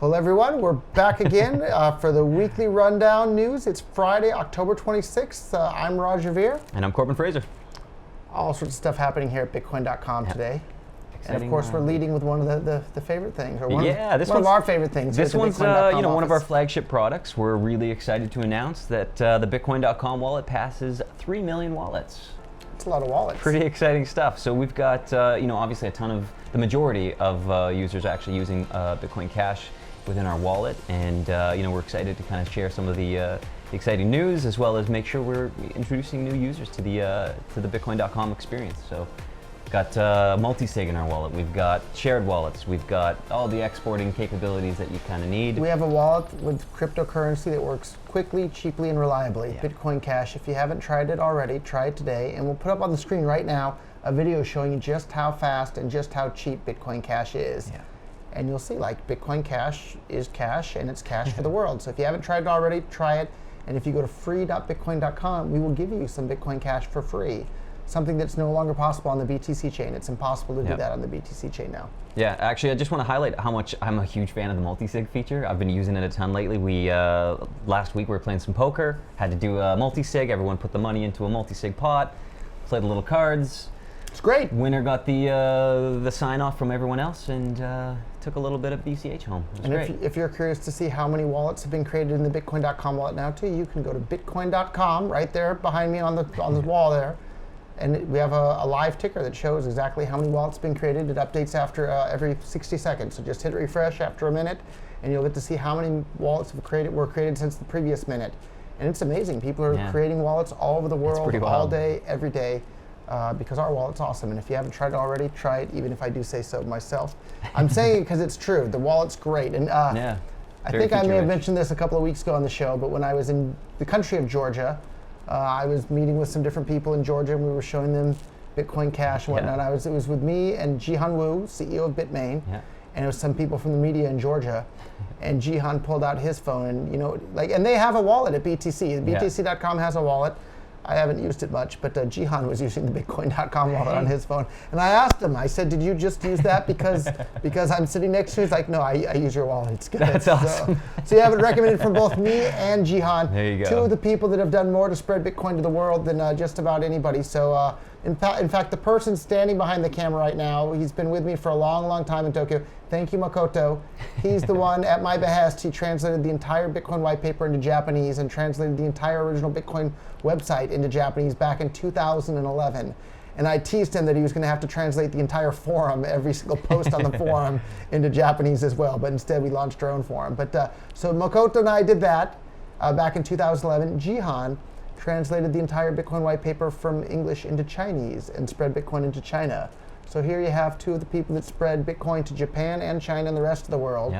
Hello everyone, we're back again for the weekly rundown news. It's Friday, October 26th. I'm Raj Javier. And I'm Corbin Fraser. All sorts of stuff happening here at Bitcoin.com today. Exciting, and of course, we're leading with one of the favorite things, or one of our favorite things. This one's one of our flagship products. We're really excited to announce that the Bitcoin.com wallet passes 3 million wallets. It's a lot of wallets. Pretty exciting stuff. So we've got obviously the majority of users actually using Bitcoin Cash within our wallet, and we're excited to kind of share some of the exciting news, as well as make sure we're introducing new users to the Bitcoin.com experience. So we've got multi-sig in our wallet, we've got shared wallets, we've got all the exporting capabilities that you kind of need. We have a wallet with cryptocurrency that works quickly, cheaply, and reliably. Yeah. Bitcoin Cash. If you haven't tried it already, try it today, and we'll put up on the screen right now a video showing you just how fast and just how cheap Bitcoin Cash is. Yeah. And you'll see, like, Bitcoin Cash is cash, and it's cash for the world. So if you haven't tried it already, try it. And if you go to free.bitcoin.com, we will give you some Bitcoin Cash for free. Something that's no longer possible on the BTC chain. It's impossible to do that on the BTC chain now. Yeah, actually, I just want to highlight how much I'm a huge fan of the multi-sig feature. I've been using it a ton lately. We last week we were playing some poker, had to do a multi-sig. Everyone put the money into a multi-sig pot, played the little cards. It's great. Winner got the sign-off from everyone else, and took a little bit of BCH home. It was great. If you're curious to see how many wallets have been created in the Bitcoin.com wallet now too, you can go to Bitcoin.com right there behind me on the wall there. And we have a live ticker that shows exactly how many wallets have been created. It updates after every 60 seconds. So just hit refresh after a minute, and you'll get to see how many wallets were created since the previous minute. And it's amazing. People are creating wallets all over the world, all day, every day. Because our wallet's awesome, and if you haven't tried it already, try it, even if I do say so myself. I'm saying it because it's true. The wallet's great. And I think I may have mentioned this a couple of weeks ago on the show, but when I was in the country of Georgia, I was meeting with some different people in Georgia, and we were showing them Bitcoin Cash and whatnot. It was with me and Jihan Wu, CEO of Bitmain, and it was some people from the media in Georgia. And Jihan pulled out his phone, and and they have a wallet at BTC. BTC.com has a wallet. I haven't used it much, but Jihan was using the Bitcoin.com wallet on his phone. And I asked him, I said, did you just use that because I'm sitting next to you? He's like, no, I use your wallet. It's good. That's awesome. So you have it recommended from both me and Jihan. There you go. Two of the people that have done more to spread Bitcoin to the world than just about anybody. So in fact, the person standing behind the camera right now, he's been with me for a long, long time in Tokyo. Thank you, Makoto. He's the one, at my behest, he translated the entire Bitcoin white paper into Japanese and translated the entire original Bitcoin website into Japanese back in 2011. And I teased him that he was going to have to translate the entire forum, every single post on the forum, into Japanese as well. But instead, we launched our own forum. But so Makoto and I did that back in 2011. Jihan translated the entire Bitcoin white paper from English into Chinese and spread Bitcoin into China. So here you have two of the people that spread Bitcoin to Japan and China and the rest of the world,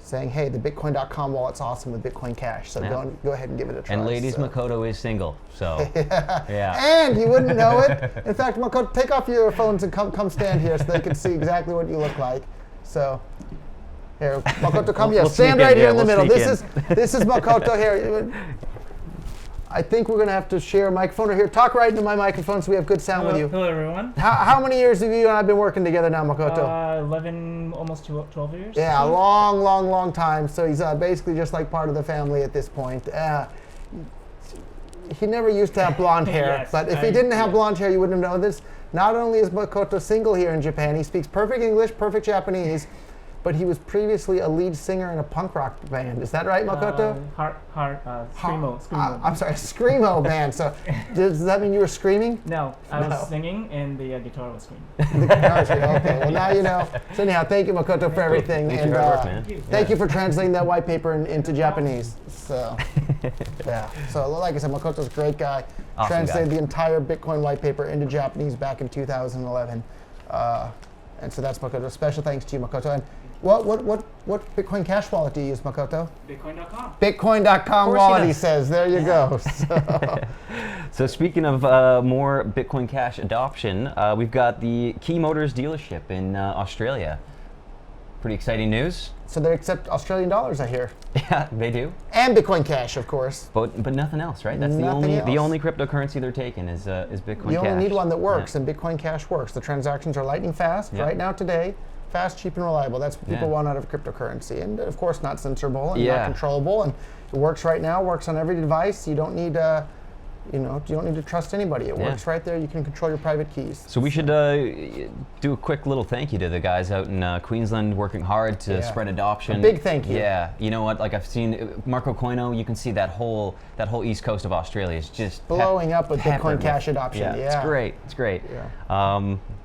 saying, hey, the Bitcoin.com wallet's awesome with Bitcoin Cash, so go ahead and give it a try. And ladies, Makoto is single, so And you wouldn't know it. In fact, Makoto, take off your earphones and come stand here so they can see exactly what you look like. So here, Makoto, come here. Stand right here in the middle. This is Makoto here. I think we're going to have to share a microphone here. Talk right into my microphone so we have good sound with you. Hello, everyone. How many years have you and I been working together now, Makoto? 11, almost 12 years. Yeah, a long, long, long time. So he's basically just like part of the family at this point. He never used to have blonde hair, but if he didn't have blonde hair, you wouldn't have known this. Not only is Makoto single here in Japan, he speaks perfect English, perfect Japanese, but he was previously a lead singer in a punk rock band. Is that right, Makoto? Screamo. I'm sorry, Screamo band. So does that mean you were screaming? No, I was singing and the guitar was screaming. The guitar was screaming, okay. Well, now you know. So anyhow, thank you, Makoto, for everything. Thank you for work, man. Thank you for translating that white paper into Japanese. So, yeah. So like I said, Makoto's a great guy. Awesome Translated guy. the entire Bitcoin white paper into Japanese back in 2011. And so that's Makoto. Special thanks to you, Makoto. And what Bitcoin Cash wallet do you use, Makoto? Bitcoin.com. Bitcoin.com wallet, he says. There you go. So speaking of more Bitcoin Cash adoption, we've got the Key Motors dealership in Australia. Pretty exciting news. So they accept Australian dollars, I hear. Yeah, they do. And Bitcoin Cash, of course. But nothing else, right? That's the only cryptocurrency they're taking is Bitcoin Cash. You only need one that works, and Bitcoin Cash works. The transactions are lightning fast. Right now, today, Fast, cheap, and reliable. That's what people want out of cryptocurrency. And of course, not censorable and Yeah. not controllable. And it works right now, works on every device. You don't need you don't need to trust anybody. It works right there. You can control your private keys. So we should do a quick little thank you to the guys out in Queensland working hard to spread adoption. A big thank you. Yeah, you know what? Like I've seen Marco Coino. You can see that whole east coast of Australia is just blowing up with Bitcoin peppered Cash adoption. Yeah, Yeah, it's great. It's great.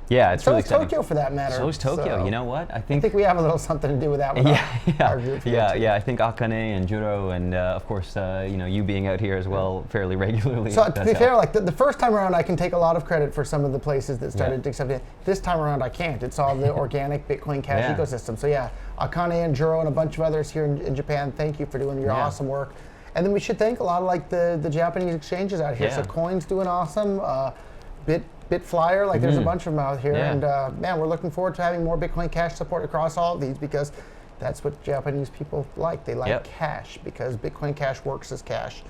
Yeah. It's so really is exciting. Tokyo, for that matter. So is Tokyo. So You know what? I think we have a little something to do with that. With our group here too. I think Akane and Juro and of course you being out here as well fairly regularly. So to be fair, like the first time around, I can take a lot of credit for some of the places that started to accept it. This time around, I can't. It's all the organic Bitcoin Cash ecosystem. So yeah, Akane and Juro and a bunch of others here in Japan, thank you for doing your awesome work. And then we should thank a lot of like the Japanese exchanges out here. So Coin's doing awesome. Bitflyer, like there's a bunch of them out here. And man, we're looking forward to having more Bitcoin Cash support across all of these because that's what Japanese people like. They like cash because Bitcoin Cash works as cash.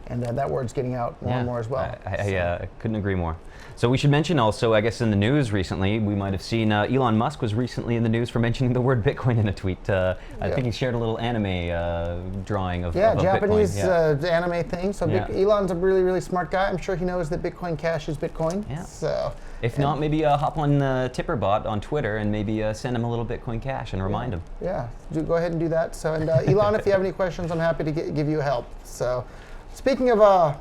And that word's getting out more and more as well. I couldn't agree more. So we should mention also, I guess in the news recently, we might have seen Elon Musk was recently in the news for mentioning the word Bitcoin in a tweet. I think he shared a little anime drawing of Japanese Bitcoin. anime thing. So Elon's a really, really smart guy. I'm sure he knows that Bitcoin Cash is Bitcoin. Yeah. So if not, maybe hop on Tipperbot on Twitter and maybe send him a little Bitcoin Cash and remind him. Yeah, go ahead and do that. So and Elon, if you have any questions, I'm happy to give you help. So. Speaking of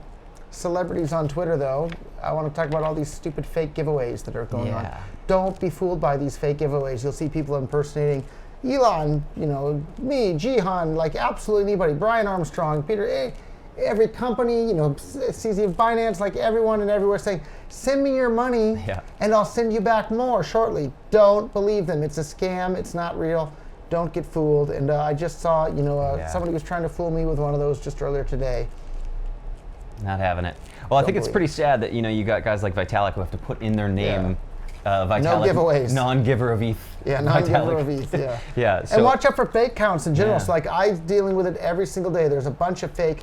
celebrities on Twitter, though, I want to talk about all these stupid fake giveaways that are going on. Don't be fooled by these fake giveaways. You'll see people impersonating Elon, me, Jihan, like absolutely anybody, Brian Armstrong, Peter, every company, CZ Binance, like everyone and everywhere saying, send me your money and I'll send you back more shortly. Don't believe them. It's a scam. It's not real. Don't get fooled. And I just saw, somebody was trying to fool me with one of those just earlier today. Not having it. Well, I think it's pretty sad that you got guys like Vitalik who have to put in their name Vitalik, no giveaways, non-giver of ETH. Yeah, non-giver of ETH. Yeah. Yeah. So, and watch out for fake accounts in general. So like I'm dealing with it every single day. There's a bunch of fake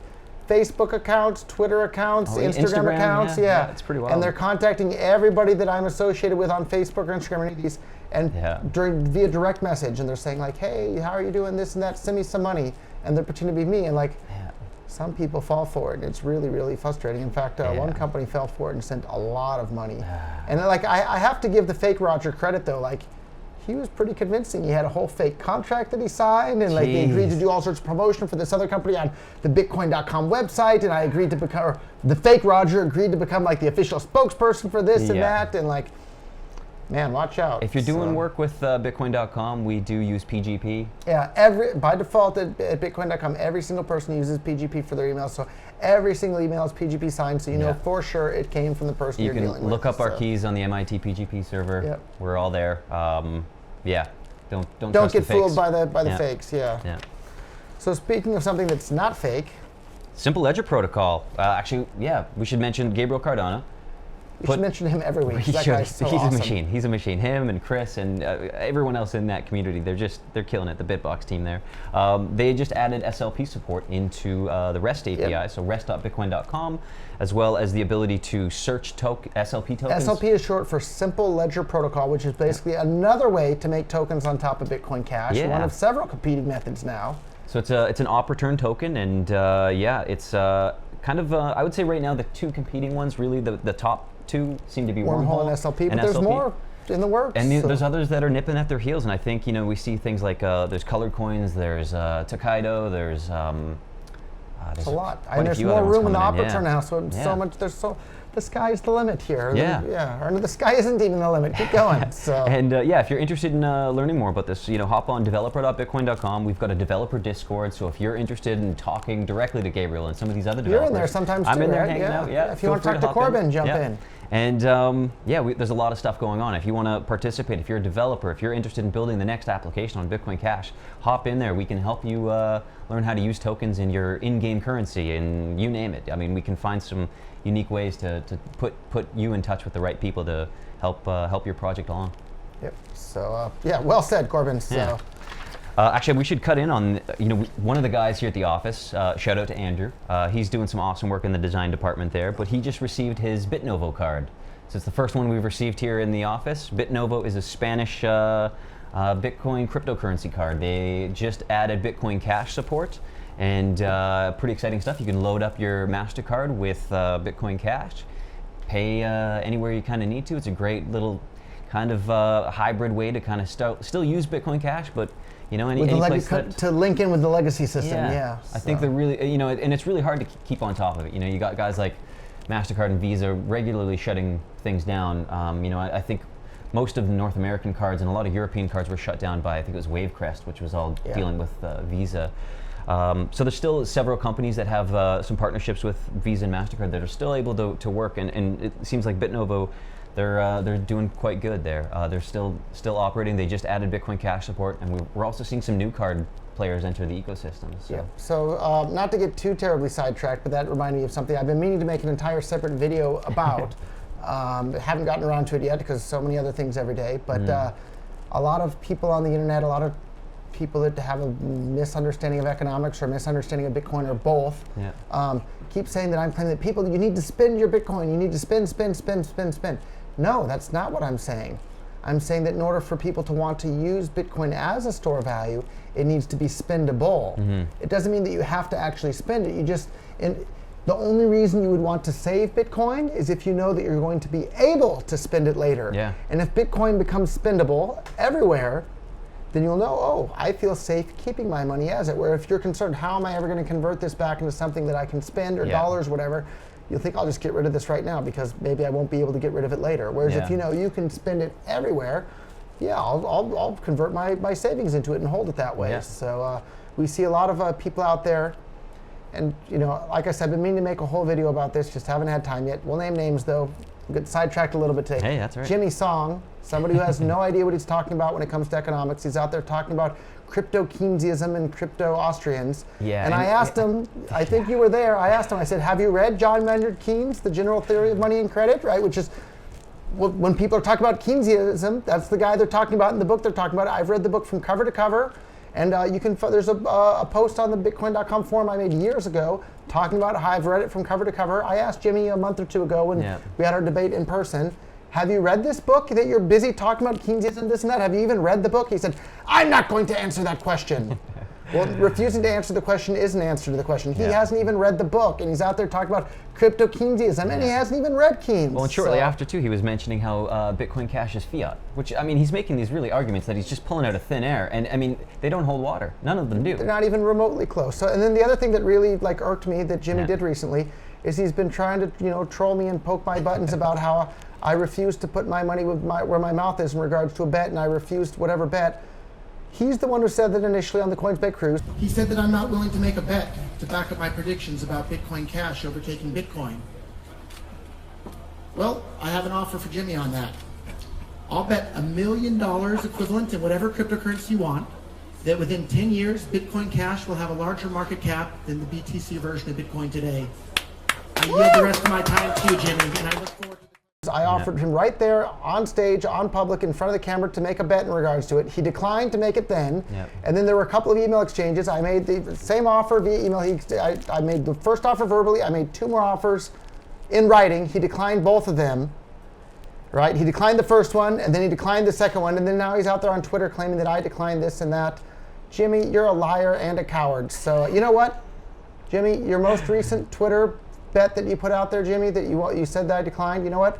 Facebook accounts, Twitter accounts, Instagram accounts. Yeah, it's pretty wild. And they're contacting everybody that I'm associated with on Facebook or Instagram or any of these, and via direct message, and they're saying like, "Hey, how are you doing? This and that. Send me some money." And they're pretending to be me, and like. Some people fall for it, and it's really, really frustrating. In fact, one company fell for it and sent a lot of money. And like, I have to give the fake Roger credit though. Like, he was pretty convincing. He had a whole fake contract that he signed, and like they agreed to do all sorts of promotion for this other company on the Bitcoin.com website. And I agreed to become, or the fake Roger agreed to become like the official spokesperson for this and that, and like. Man, watch out. If you're doing work with Bitcoin.com, we do use PGP. Yeah, by default at Bitcoin.com, every single person uses PGP for their emails. So every single email is PGP signed, so you know for sure it came from the person you're dealing with. You can look up our keys on the MIT PGP server. Yep. We're all there. Don't get fooled by the fakes. Yeah. So speaking of something that's not fake, Simple Ledger Protocol. Actually, we should mention Gabriel Cardano. We should mention him every week. That guy's so He's awesome. a machine. He's a machine. Him and Chris and everyone else in that community, they're killing it. The Bitbox team there. They just added SLP support into the REST API, so rest.bitcoin.com, as well as the ability to search SLP tokens. SLP is short for Simple Ledger Protocol, which is basically another way to make tokens on top of Bitcoin Cash. One of several competing methods now. So it's an op return token, and it's kind of I would say right now the two competing ones, really the top two seem to be Wormhole and SLP, but there's more in the works. And there's others that are nipping at their heels, and I think we see things like there's colored coins, there's Tokaido, there's a lot. And there's more room in the op return now, so much. The sky's the limit here. Or the sky isn't even the limit. Keep going. So. And if you're interested in learning more about this, hop on developer.bitcoin.com. We've got a developer Discord, so if you're interested in talking directly to Gabriel and some of these other developers, you're in there sometimes too. I'm in there right? hanging out. Yeah. If you want to talk to Corbin, jump in. And there's a lot of stuff going on. If you want to participate, if you're a developer, if you're interested in building the next application on Bitcoin Cash, hop in there. We can help you learn how to use tokens in your in-game currency, and you name it. I mean, we can find some unique ways to put you in touch with the right people to help your project along. Yep. So well said, Corbin. So. Yeah. Actually, we should cut in on one of the guys here at the office. Shout out to Andrew. He's doing some awesome work in the design department there, but he just received his BitNovo card. So it's the first one we've received here in the office. BitNovo is a Spanish Bitcoin cryptocurrency card. They just added Bitcoin Cash support, and pretty exciting stuff. You can load up your MasterCard with Bitcoin Cash, pay anywhere you kind of need to. It's a great little kind of hybrid way to kind of still use Bitcoin Cash, but any place to link in with the legacy system. Yeah, So. I think they're really, and it's really hard to keep on top of it. You got guys like MasterCard and Visa regularly shutting things down. I think most of the North American cards and a lot of European cards were shut down by, I think it was Wavecrest, which was all dealing with Visa. So there's still several companies that have some partnerships with Visa and MasterCard that are still able to work, and it seems like BitNovo, they're doing quite good there. They're still operating. They just added Bitcoin Cash support, and we're also seeing some new card players enter the ecosystem. So. Yeah. So not to get too terribly sidetracked, but that reminded me of something I've been meaning to make an entire separate video about. Haven't gotten around to it yet because so many other things every day. But a lot of people on the internet, a lot of people that have a misunderstanding of economics or misunderstanding of Bitcoin or both, keep saying that I'm claiming that you need to spend your Bitcoin. You need to spend. No, that's not what I'm saying. I'm saying that in order for people to want to use Bitcoin as a store of value, it needs to be spendable. It doesn't mean that you have to actually spend it. The only reason you would want to save Bitcoin is if you know that you're going to be able to spend it later. Yeah. And if Bitcoin becomes spendable everywhere, then you'll know, oh, I feel safe keeping my money as it. Where if you're concerned, how am I ever going to convert this back into something that I can spend or dollars, whatever, you'll think I'll just get rid of this right now because maybe I won't be able to get rid of it later. Whereas if you know you can spend it everywhere, I'll convert my savings into it and hold it that way. So we see a lot of people out there, and like I said, I've been meaning to make a whole video about this, just haven't had time yet. We'll name names though. We'll get sidetracked a little bit today. Hey, that's right. Jimmy Song, somebody who has no idea what he's talking about when it comes to economics. He's out there talking about crypto Keynesianism and crypto Austrians. Yeah. And I asked him, I think you were there, I said, have you read John Maynard Keynes, The General Theory of Money and Credit, right? Which is, when people are talking about Keynesianism, that's the guy they're talking about in the book they're talking about. I've read the book from cover to cover. And there's a post on the Bitcoin.com forum I made years ago talking about how I've read it from cover to cover. I asked Jimmy a month or two ago when we had our debate in person, have you read this book that you're busy talking about Keynesianism, this and that? Have you even read the book? He said, I'm not going to answer that question. Well, refusing to answer the question is an answer to the question. He hasn't even read the book, and he's out there talking about crypto Keynesianism, and he hasn't even read Keynes. Well, and shortly after, too, he was mentioning how Bitcoin Cash is fiat, which, he's making these really arguments that he's just pulling out of thin air, and, they don't hold water. None of them do. They're not even remotely close. So, and then the other thing that really, irked me that Jimmy did recently is he's been trying to, troll me and poke my buttons about how I refused to put my money where my mouth is in regards to a bet, and I refused whatever bet. He's the one who said that initially on the Coinbase cruise. He said that I'm not willing to make a bet to back up my predictions about Bitcoin Cash overtaking Bitcoin. Well, I have an offer for Jimmy on that. I'll bet $1 million equivalent in whatever cryptocurrency you want that within 10 years, Bitcoin Cash will have a larger market cap than the BTC version of Bitcoin today. I yield the rest of my time to you, Jimmy, and I look forward to I offered him right there on stage, on public, in front of the camera to make a bet in regards to it. He declined to make it then. And then there were a couple of email exchanges. I made the same offer via email. I made the first offer verbally. I made 2 more offers in writing. He declined both of them. Right? He declined the first one, and then he declined the second one, and then now he's out there on Twitter claiming that I declined this and that. Jimmy, you're a liar and a coward. So you know what? Jimmy, your most recent Twitter bet that you put out there, Jimmy, that you said that I declined, you know what?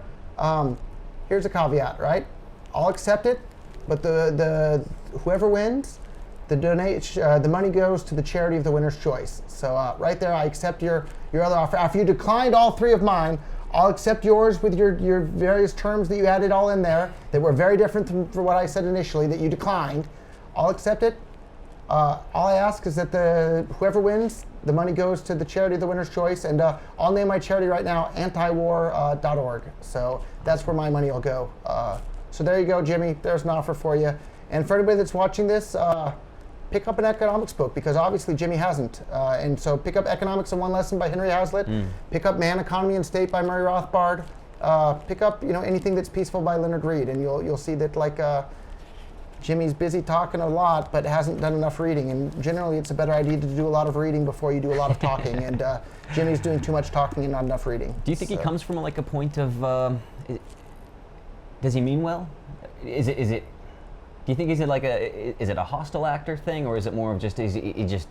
Here's a caveat, right? I'll accept it, but the whoever wins, the money goes to the charity of the winner's choice. So right there, I accept your other offer. After you declined all 3 of mine, I'll accept yours with your various terms that you added all in there that were very different from what I said initially that you declined. I'll accept it. All I ask is that whoever wins, the money goes to the charity of the winner's choice, and I'll name my charity right now, antiwar.org. So that's where my money will go. So there you go, Jimmy. There's an offer for you. And for anybody that's watching this, pick up an economics book, because obviously Jimmy hasn't. And so pick up Economics in One Lesson by Henry Hazlitt. Pick up Man, Economy, and State by Murray Rothbard. Pick up anything that's peaceful by Leonard Read, and you'll see that Jimmy's busy talking a lot, but hasn't done enough reading. And generally, it's a better idea to do a lot of reading before you do a lot of talking. And Jimmy's doing too much talking and not enough reading. Do you think he comes from a point of, does he mean well? Is it Do you think is it a hostile actor thing, or is it more of just is he just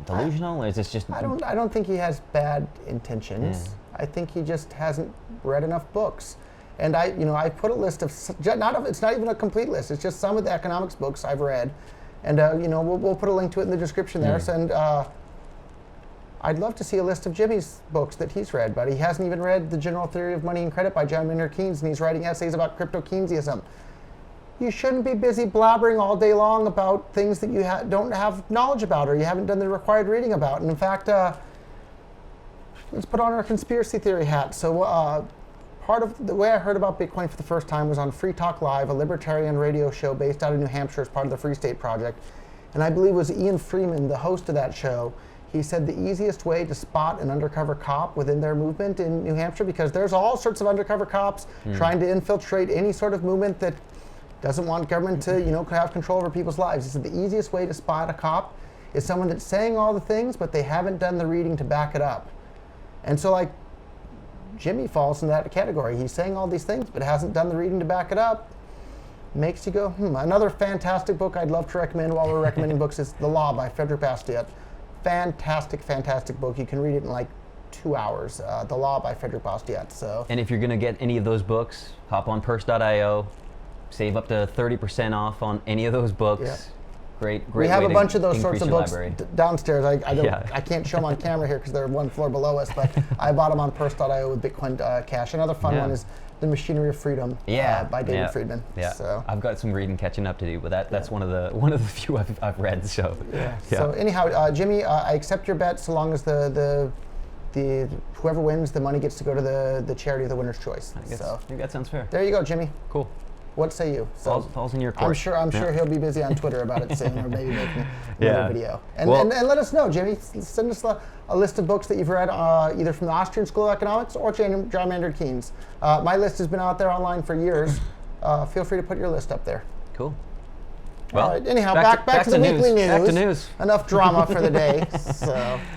delusional, or is this just? I don't think he has bad intentions. I think he just hasn't read enough books. And I put a list of it's not even a complete list. It's just some of the economics books I've read, and we'll put a link to it in the description there. And I'd love to see a list of Jimmy's books that he's read, but he hasn't even read The General Theory of Money and Credit by John Maynard Keynes, and he's writing essays about crypto Keynesianism. You shouldn't be busy blabbering all day long about things that you don't have knowledge about or you haven't done the required reading about. And in fact, let's put on our conspiracy theory hat. So part of the way I heard about Bitcoin for the first time was on Free Talk Live, a libertarian radio show based out of New Hampshire as part of the Free State Project. And I believe it was Ian Freeman, the host of that show. He said the easiest way to spot an undercover cop within their movement in New Hampshire, because there's all sorts of undercover cops trying to infiltrate any sort of movement that doesn't want government to, have control over people's lives. He said the easiest way to spot a cop is someone that's saying all the things, but they haven't done the reading to back it up. And so, Jimmy falls in that category. He's saying all these things, but hasn't done the reading to back it up. Makes you go, Another fantastic book I'd love to recommend while we're recommending books is The Law by Frederick Bastiat. Fantastic, fantastic book. You can read it in 2 hours. The Law by Frederick Bastiat. So. And if you're going to get any of those books, hop on purse.io. Save up to 30% off on any of those books. Yeah. Great We have a bunch of those increase sorts of your books library. downstairs. I can't show them on camera here because they're one floor below us, but I bought them on purse.io with Bitcoin Cash. Another fun one is The Machinery of Freedom by David Friedman. Yeah. So. I've got some reading catching up to do, but that's one of the few I've read. So yeah. So anyhow, Jimmy, I accept your bet so long as the whoever wins, the money gets to go to the charity of the winner's choice. I think that sounds fair. There you go, Jimmy. Cool. What say you? So falls in your court. I'm sure he'll be busy on Twitter about it soon, or maybe making another video. And let us know, Jimmy. Send us a list of books that you've read, either from the Austrian School of Economics or John Maynard Keynes. My list has been out there online for years. Feel free to put your list up there. Cool. Well, all right, anyhow, back to the weekly news. Back to news. Enough drama for the day.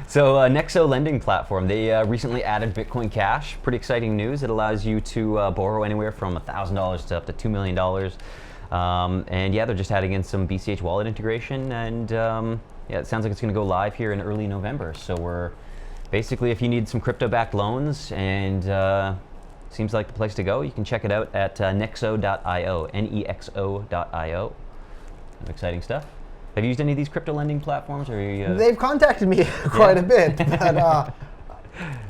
So Nexo lending platform, they recently added Bitcoin Cash. Pretty exciting news. It allows you to borrow anywhere from $1,000 to up to $2 million. And they're just adding in some BCH wallet integration. And it sounds like it's going to go live here in early November. So we're basically, if you need some crypto-backed loans and seems like the place to go, you can check it out at nexo.io, nexo.io. Exciting stuff. Have you used any of these crypto lending platforms, or They've contacted me quite a bit, but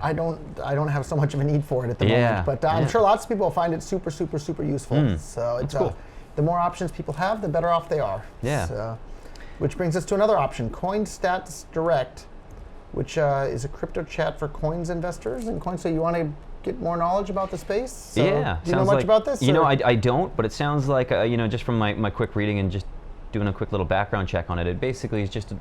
I don't have so much of a need for it at the moment. But I'm sure lots of people find it super, super, super useful. So it's cool. The more options people have, the better off they are. Yeah. So, which brings us to another option, CoinStats Direct, which is a crypto chat for coins investors and coins. So you want to get more knowledge about the space? So do you know much about this? I don't, but it sounds like just from my quick reading and just doing a quick little background check on it, it basically is just a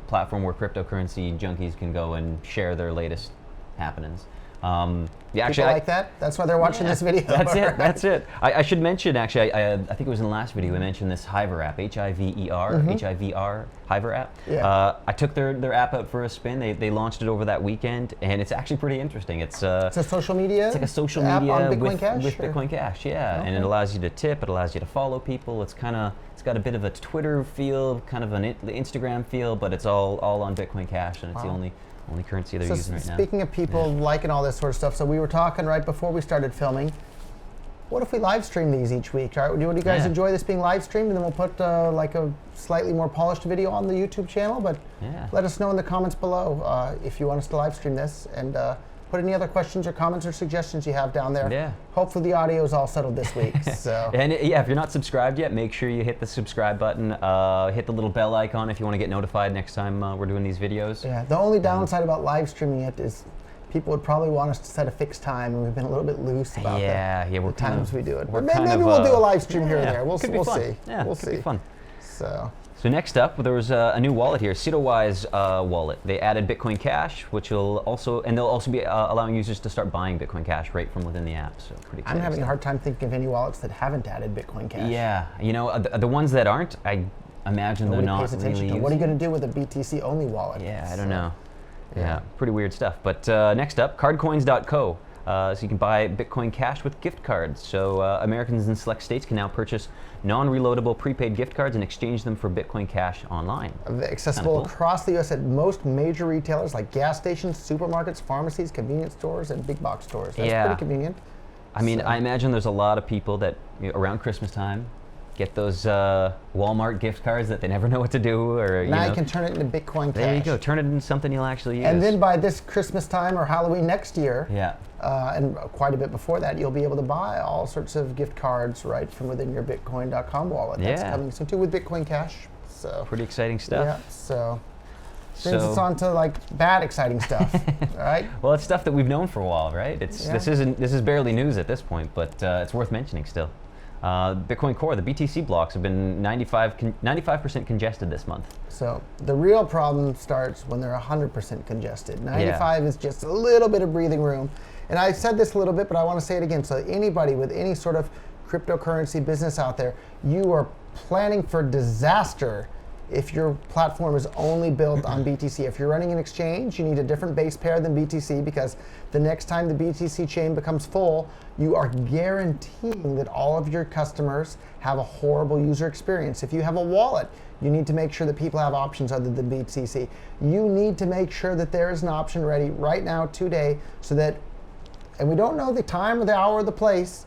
platform where cryptocurrency junkies can go and share their latest happenings. People like that? That's why they're watching this video. That's it. That's it. I should mention, actually, I think it was in the last video, I mentioned this Hiver app, H-I-V-E-R, H-I-V-R, Hiver app. Yeah. I took their app out for a spin. They launched it over that weekend, and it's actually pretty interesting. It's a social media. It's like a social app media on Bitcoin with Cash, Bitcoin Cash, yeah. Okay. And it allows you to tip. It allows you to follow people. It's got a bit of a Twitter feel, kind of an Instagram feel, but it's all on Bitcoin Cash, and it's the only currency they're using right now. Speaking of people liking all this sort of stuff, so we were talking right before we started filming, what if we live stream these each week? All right, do you guys enjoy this being live streamed? And then we'll put a slightly more polished video on the YouTube channel, but let us know in the comments below if you want us to live stream this, and put any other questions or comments or suggestions you have down there. Yeah. Hopefully the audio is all settled this week. So. And if you're not subscribed yet, make sure you hit the subscribe button, hit the little bell icon if you want to get notified next time we're doing these videos. Yeah, the only downside about live streaming it is people would probably want us to set a fixed time, and we've been a little bit loose about the times we do it. But maybe we'll do a live stream here or there. We'll see. Yeah, we'll could see. be fun. So next up, there was a new wallet here, Citowise Wallet. They added Bitcoin Cash, which will also be allowing users to start buying Bitcoin Cash right from within the app. So pretty exciting. I'm having a hard time thinking of any wallets that haven't added Bitcoin Cash. Yeah, the ones that aren't, I imagine they're not really. What are you going to do with a BTC only wallet? Yeah, I don't know. Yeah, pretty weird stuff. But next up, Cardcoins.co. So you can buy Bitcoin Cash with gift cards. So Americans in select states can now purchase non-reloadable prepaid gift cards and exchange them for Bitcoin Cash online. Accessible Cool. across the U.S. at most major retailers like gas stations, supermarkets, pharmacies, convenience stores, and big box stores. That's Yeah. pretty convenient. I mean, So- I imagine there's a lot of people that around Christmas time get those Walmart gift cards that they never know what to do, or Now you can turn it into Bitcoin Cash. there you go, turn it into something you'll actually use. And then by this Christmas time or Halloween next year, yeah, and quite a bit before that, you'll be able to buy all sorts of gift cards right from within your Bitcoin.com wallet. That's Yeah. coming soon too with Bitcoin Cash. So pretty exciting stuff. yeah, so brings us So, on to like bad exciting stuff, all right? well, it's stuff that we've known for a while, right? Yeah. This is barely news at this point, but it's worth mentioning still. Bitcoin Core, the BTC blocks have been 95% congested this month. So the real problem starts when they're 100% congested. 95 is just a little bit of breathing room. And I said this a little bit, but I want to say it again. So anybody with any sort of cryptocurrency business out there, you are planning for disaster if your platform is only built on BTC. If you're running an exchange, you need a different base pair than BTC, because the next time the BTC chain becomes full, you are guaranteeing that all of your customers have a horrible user experience. If you have a wallet, you need to make sure that people have options other than BTC. You need to make sure that there is an option ready right now, today, so that, and we don't know the time or the hour or the place,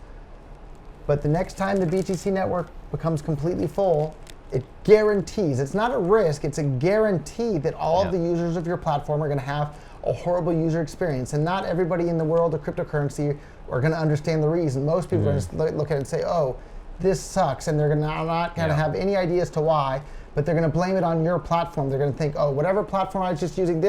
but the next time the BTC network becomes completely full, it guarantees, it's not a risk, it's a guarantee that all of the users of your platform are going to have a horrible user experience. And not everybody in the world of cryptocurrency are going to understand the reason. Most people are going to look at it and say, oh, this sucks, and they're not going to have any idea as to why, but they're going to blame it on your platform. They're going to think, oh, whatever platform I was just using,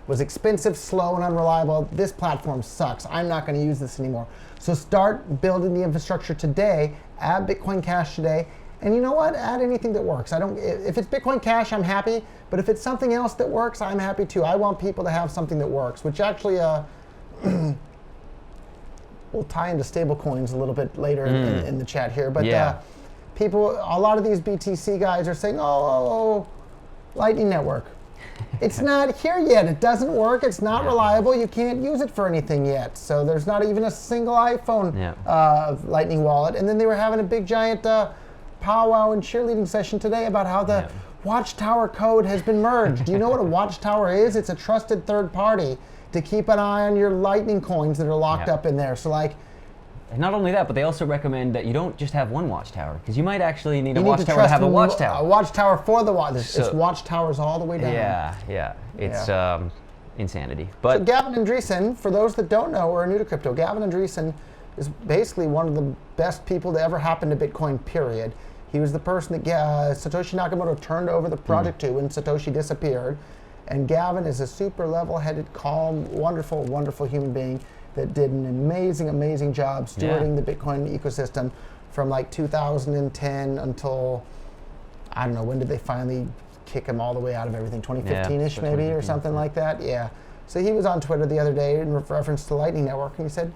was expensive, slow, and unreliable. This platform sucks. I'm not going to use this anymore. So start building the infrastructure today. Add Bitcoin Cash today. And you know what? Add anything that works. If it's Bitcoin Cash, I'm happy. But if it's something else that works, I'm happy too. I want people to have something that works, which actually will tie into stablecoins a little bit later in the chat here. But people, a lot of these BTC guys are saying, oh, Lightning Network. It's not here yet. It doesn't work. It's not reliable. You can't use it for anything yet. So there's not even a single iPhone Lightning wallet. And then they were having a big giant powwow and cheerleading session today about how the Watchtower code has been merged. Do you know what a Watchtower is? It's a trusted third party to keep an eye on your Lightning coins that are locked up in there. So like, and not only that, but they also recommend that you don't just have one watchtower, because you might actually need a watchtower to have a watchtower. A watchtower for the watch. It's watchtowers all the way down. Yeah. It's insanity. So But Gavin Andreessen, for those that don't know or are new to crypto, Gavin Andreessen is basically one of the best people to ever happen to Bitcoin, period. He was the person that Satoshi Nakamoto turned over the project to when Satoshi disappeared. And Gavin is a super level-headed, calm, wonderful, wonderful human being that did an amazing, amazing job stewarding the Bitcoin ecosystem from like 2010 until, I don't know, when did they finally kick him all the way out of everything? 2015-ish so maybe, or 2015, something like that? Yeah. So he was on Twitter the other day in reference to Lightning Network, and he said,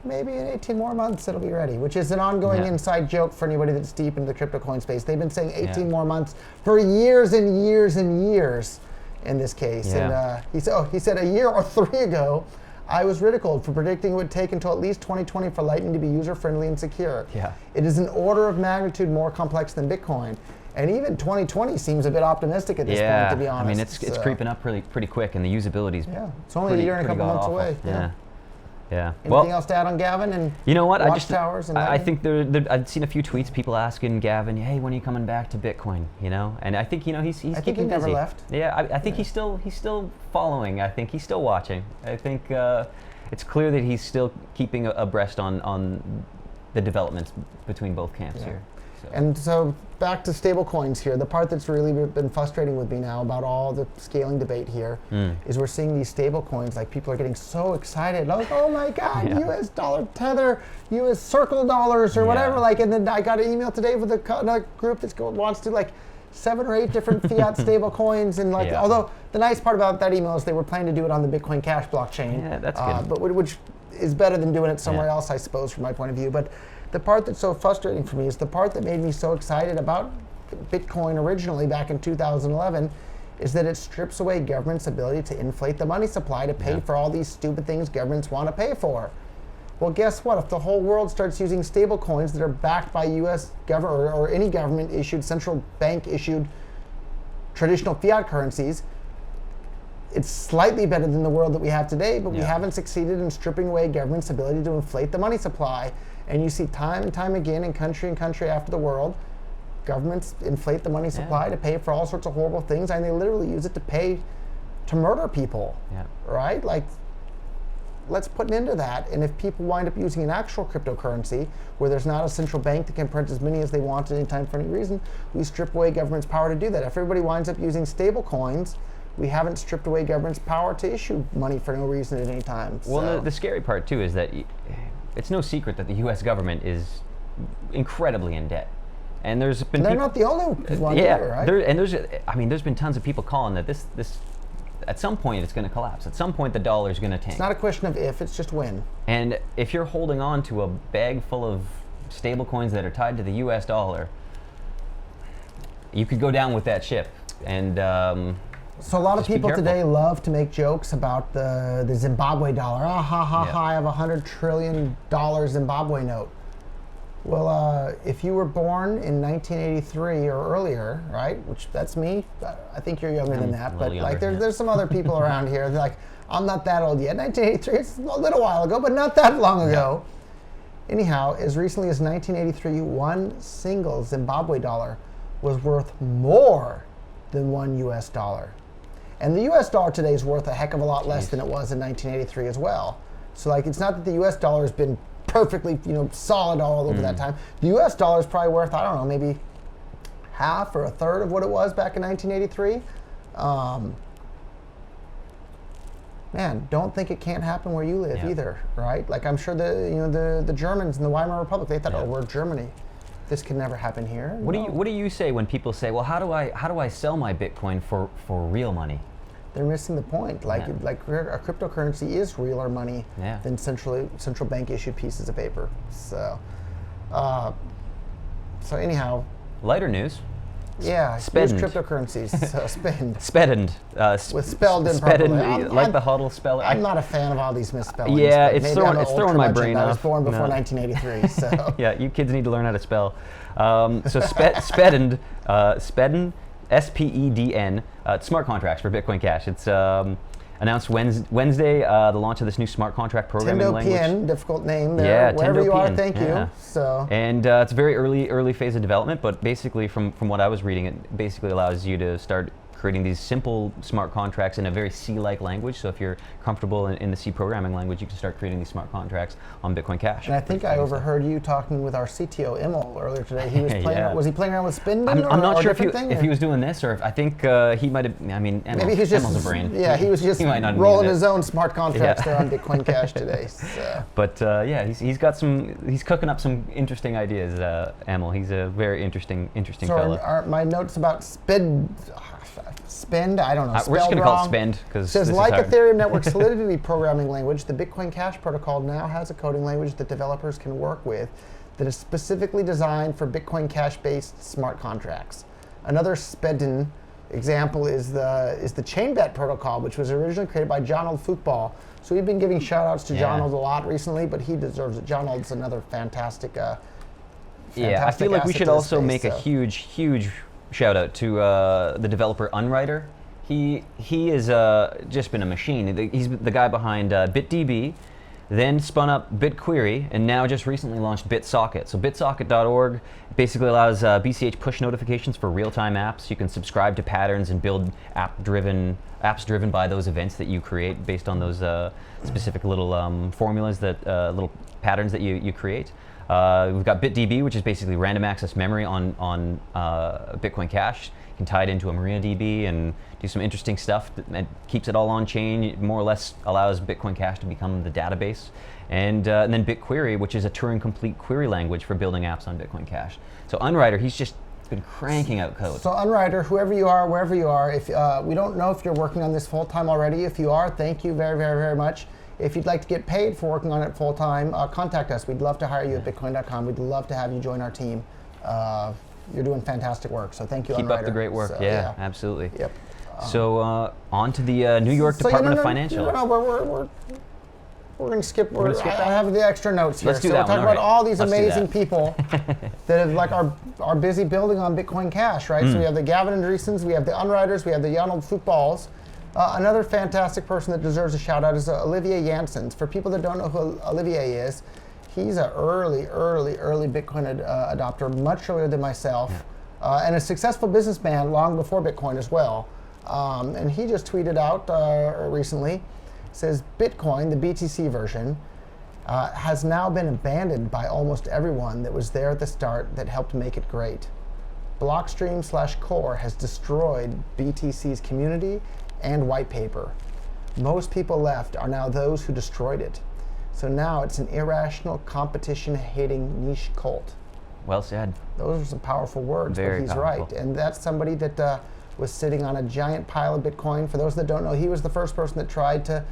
maybe in 18 more months it'll be ready, which is an ongoing inside joke for anybody that's deep into the crypto coin space. They've been saying 18 more months for years and years and years in this case. And he said a year or 3 ago, I was ridiculed for predicting it would take until at least 2020 for Lightning to be user-friendly and secure. Yeah. It is an order of magnitude more complex than Bitcoin. And even 2020 seems a bit optimistic at this point, to be honest. I mean, it's creeping up pretty quick, and the usability is it's only a year and a couple months away. Yeah. Anything else to add on Gavin and you know what? Watchtowers and I think I'd seen a few tweets, people asking Gavin, hey, when are you coming back to Bitcoin? You know, and I think he's keeping busy. he never left. Yeah, I think he's still following. I think he's still watching. I think it's clear that he's still keeping abreast on the developments between both camps here. So. And so back to stablecoins here. The part that's really been frustrating with me now about all the scaling debate here is we're seeing these stablecoins, like people are getting so excited, like, oh my God, US dollar tether, US circle dollars or whatever. Like, and then I got an email today with a group that wants to like 7 or 8 different fiat stablecoins, and like, although the nice part about that email is they were planning to do it on the Bitcoin Cash blockchain. Yeah, that's good. But which is better than doing it somewhere else, I suppose, from my point of view. But the part that's so frustrating for me is the part that made me so excited about Bitcoin originally back in 2011 is that it strips away government's ability to inflate the money supply to pay for all these stupid things governments want to pay for. Well, guess what? If the whole world starts using stable coins that are backed by U.S. government or any government-issued, central bank-issued traditional fiat currencies, it's slightly better than the world that we have today, but we haven't succeeded in stripping away government's ability to inflate the money supply. And you see time and time again in country and country after the world, governments inflate the money supply to pay for all sorts of horrible things, and they literally use it to pay to murder people, right? Like, let's put an end to that. And if people wind up using an actual cryptocurrency where there's not a central bank that can print as many as they want at any time for any reason, we strip away government's power to do that. If everybody winds up using stable coins, we haven't stripped away government's power to issue money for no reason at any time. Well, the scary part too is that it's no secret that the U.S. government is incredibly in debt, and there's been they're not the only one either, right? There's been tons of people calling that this at some point it's going to collapse. At some point the dollar is going to tank. It's not a question of if, it's just when. And if you're holding on to a bag full of stable coins that are tied to the U.S. dollar, you could go down with that ship. And so a lot of people today love to make jokes about the Zimbabwe dollar. I have $100 trillion Zimbabwe note. Well, if you were born in 1983 or earlier, right, which that's me, I think you're younger than that, but younger, like there's some other people around here, they're like, I'm not that old yet. 1983, it's a little while ago, but not that long ago. Anyhow, as recently as 1983, one single Zimbabwe dollar was worth more than $1 US. And the US dollar today is worth a heck of a lot less than it was in 1983 as well. So like, it's not that the US dollar has been perfectly, solid all over that time. The US dollar is probably worth, I don't know, maybe half or a third of what it was back in 1983. Man, don't think it can't happen where you live either, right? Like, I'm sure the Germans in the Weimar Republic, they thought, oh, we're Germany. This can never happen here. What do you say when people say, well, how do I sell my Bitcoin for real money? They're missing the point. Like a cryptocurrency is realer money than central bank issued pieces of paper. So anyhow. Lighter news. Yeah, use cryptocurrencies. Spend. Spedend. With spelled in properly. Like the HODL speller. I'm not a fan of all these misspellings. Yeah, it's throwing my brain off. I was born before 1983, so. Yeah, you kids need to learn how to spell. Spedend, Spedden, S-P-E-D-N, smart contracts for Bitcoin Cash. It's announced Wednesday, the launch of this new smart contract programming language. Tendo-PN, difficult name there. Yeah, wherever you are, Tendo-PN. thank you. So. And it's a very early phase of development, but basically from what I was reading, it basically allows you to start creating these simple smart contracts in a very C-like language. So if you're comfortable in the C programming language, you can start creating these smart contracts on Bitcoin Cash. And I think I overheard you talking with our CTO, Emil, earlier today. He was playing. Was he playing around with Spindon? I'm not sure if he was doing this, or if I think he might have. I mean, maybe he's just Emil's a brain. Yeah, he was just rolling his own smart contracts there on Bitcoin Cash today. So. But he's got some. He's cooking up some interesting ideas. Emil, he's a very interesting fellow. So my notes about Spend, I don't know. We're just going to call it Spend because says like Ethereum network solidity programming language, the Bitcoin Cash protocol now has a coding language that developers can work with that is specifically designed for Bitcoin Cash-based smart contracts. Another Spedden example is the ChainBet protocol, which was originally created by Jonald Fyookball. So we've been giving shout-outs to Jonald a lot recently, but he deserves it. Jonald's another fantastic. I feel like we should also make a huge shout out to the developer Unwriter. He is just been a machine. He's the guy behind BitDB, then spun up BitQuery, and now just recently launched BitSocket. So bitsocket.org basically allows BCH push notifications for real-time apps. You can subscribe to patterns and build apps driven by those events that you create based on those specific little formulas little patterns that you create. We've got BitDB, which is basically random access memory on Bitcoin Cash. You can tie it into a MariaDB and do some interesting stuff that keeps it all on chain. It more or less allows Bitcoin Cash to become the database. And then BitQuery, which is a Turing-complete query language for building apps on Bitcoin Cash. So Unwriter, he's just been cranking out code. So Unwriter, whoever you are, wherever you are, if we don't know if you're working on this full-time already. If you are, thank you very, very, very much. If you'd like to get paid for working on it full-time, contact us. We'd love to hire you at Bitcoin.com. We'd love to have you join our team. You're doing fantastic work, so thank you, Keep Unwriter. up the great work. So, yeah, absolutely. Yep. So on to the New York So, Department of Financial. We're going to skip. gonna skip I that? have the extra notes here. Let's do so that we'll talk one, about all right. all these Let's do amazing that. people that have, like, are busy building on Bitcoin Cash, right? So we have the Gavin Newsons, we have the Unriders, we have the Jonald Fyookballs. Another fantastic person that deserves a shout out is Olivier Hansen. For people that don't know who Olivier is, he's an early Bitcoin adopter, much earlier than myself, and a successful businessman long before Bitcoin as well. And he just tweeted out recently, says Bitcoin, the BTC version, has now been abandoned by almost everyone that was there at the start that helped make it great. Blockstream/Core has destroyed BTC's community and white paper. Most people left are now those who destroyed it. So now it's an irrational, competition-hating niche cult. Well said. Those are some powerful words, Very but he's powerful. right. And that's somebody that was sitting on a giant pile of Bitcoin. For those that don't know, he was the first person that tried to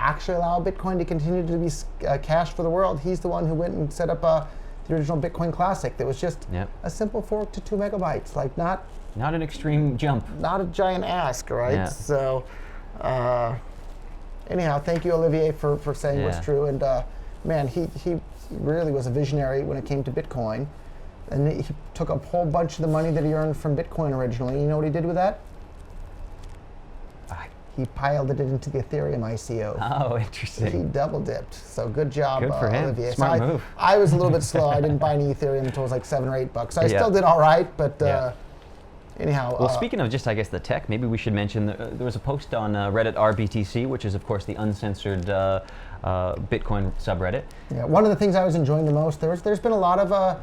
actually allow Bitcoin to continue to be cash for the world. He's the one who went and set up the original Bitcoin Classic that was just a simple fork to 2 megabytes, like not an extreme jump. not a giant ask, right? Yeah. So anyhow, thank you, Olivier, for saying what's true. And man, he really was a visionary when it came to Bitcoin. And he took a whole bunch of the money that he earned from Bitcoin originally. You know what he did with that? He piled it into the Ethereum ICO. Oh, He interesting. double dipped. So good job, Good for him. Olivier. Smart so move. I was a little bit slow. I didn't buy any Ethereum until it was like $7 or $8. So I Yeah. still did all right, but Yeah. anyhow. Well, speaking of just, I guess, the tech, maybe we should mention there was a post on Reddit RBTC, which is, of course, the uncensored Bitcoin subreddit. Yeah, one of the things I was enjoying the most, there's been a lot of,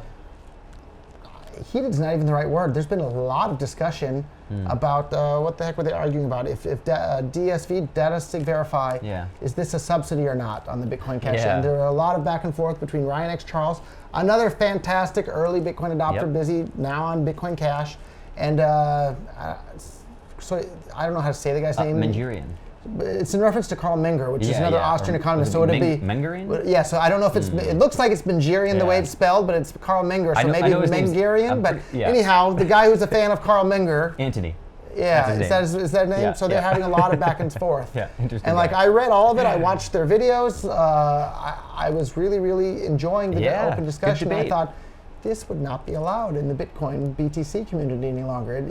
heated's not even the right word. There's been a lot of discussion about what the heck were they arguing about? If DSV, Data Sig Verify, is this a subsidy or not on the Bitcoin Cash? Yeah. And there are a lot of back and forth between Ryan X. Charles, another fantastic early Bitcoin adopter, busy now on Bitcoin Cash, and so I don't know how to say the guy's name. Mangerian. It's in reference to Karl Menger, which is another Austrian economist. So it'd be Mengerian? Yeah, so I don't know if it's. It looks like it's Mangerian the way it's spelled, but it's Karl Menger, so maybe Mengerian. But anyhow, the guy who's a fan of Karl Menger. Anthony. Yeah, is that his name? Yeah, so they're having a lot of back and forth. Interesting. And like I read all of it, I watched their videos. I was really enjoying the open discussion. I thought this would not be allowed in the Bitcoin BTC community any longer.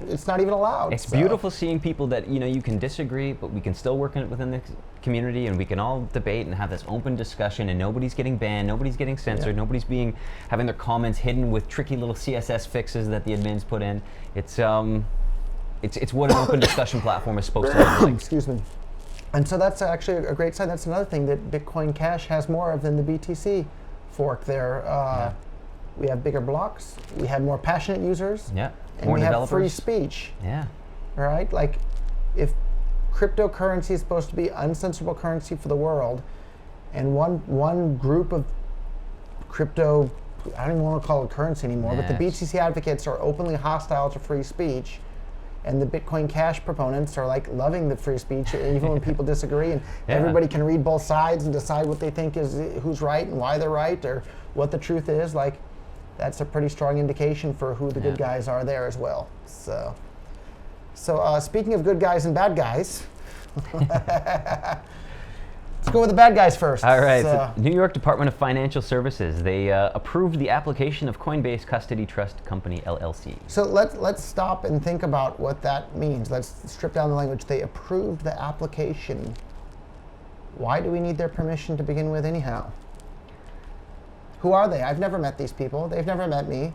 It's not even allowed. It's beautiful seeing people that, you can disagree, but we can still work within the community, and we can all debate and have this open discussion, and nobody's getting banned, nobody's getting censored, nobody's having their comments hidden with tricky little CSS fixes that the admins put in. It's what an open discussion platform is supposed to look like. Excuse me. And so that's actually a great sign. That's another thing that Bitcoin Cash has more of than the BTC fork there. We have bigger blocks, we have more passionate users, and more we have developers. free speech. Yeah. Right? Like, if cryptocurrency is supposed to be uncensorable currency for the world, and one group of crypto, I don't even want to call it currency anymore, but the BTC advocates are openly hostile to free speech, and the Bitcoin Cash proponents are like loving the free speech, even when people disagree, and everybody can read both sides and decide what they think is who's right and why they're right, or what the truth is. Like, that's a pretty strong indication for who the good guys are there as well. So speaking of good guys and bad guys, let's go with the bad guys first. All right. So New York Department of Financial Services, they approved the application of Coinbase Custody Trust Company, LLC. So let's stop and think about what that means. Let's strip down the language. They approved the application. Why do we need their permission to begin with anyhow? Who are they? I've never met these people. They've never met me.